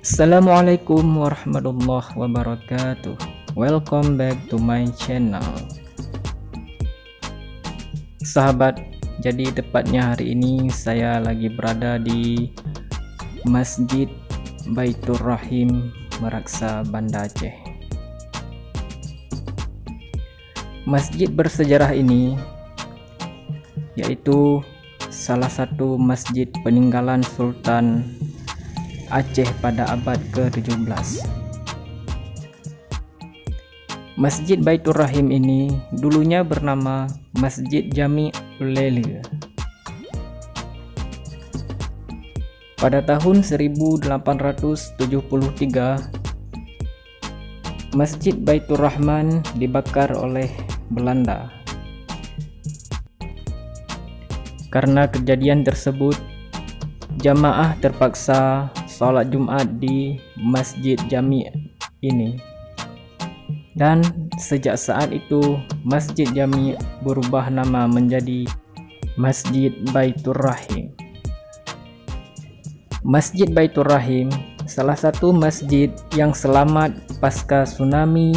Assalamualaikum warahmatullahi wabarakatuh. Welcome back to my channel. Sahabat, jadi tepatnya hari ini saya lagi berada di Masjid Baitur Rahim Meraksa, Banda Aceh. Masjid bersejarah ini yaitu salah satu masjid peninggalan Sultan Aceh pada abad ke-17. Masjid Baitur Rahim ini dulunya bernama Masjid Jami' Ulele. Pada tahun 1873, Masjid Baitur Rahman dibakar oleh Belanda. Karena kejadian tersebut, jamaah terpaksa sholat Jumat di Masjid Jami' ini, dan sejak saat itu Masjid Jami' berubah nama menjadi Masjid Baitur Rahim. Masjid Baitur Rahim salah satu masjid yang selamat pasca tsunami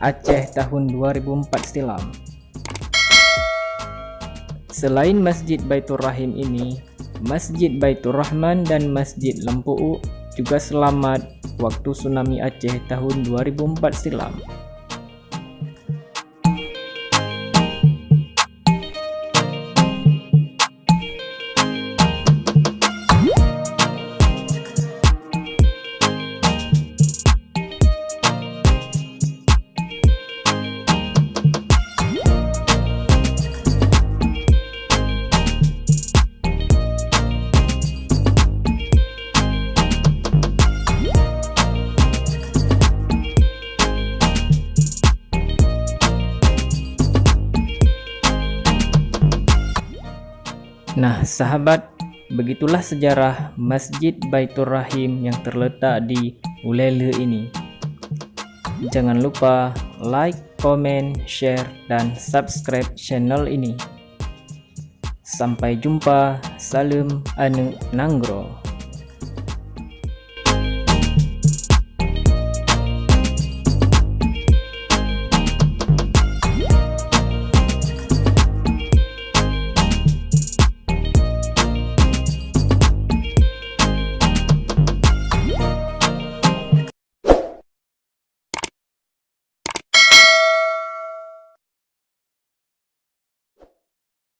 Aceh tahun 2004 silam. Selain Masjid Baitur Rahim ini, Masjid Baitur Rahman dan Masjid Lempu'u juga selamat waktu tsunami Aceh tahun 2004 silam. Nah sahabat, begitulah sejarah Masjid Baitur Rahim yang terletak di Ulele ini. Jangan lupa like, comment, share, dan subscribe channel ini. Sampai jumpa, salam anu nanggro.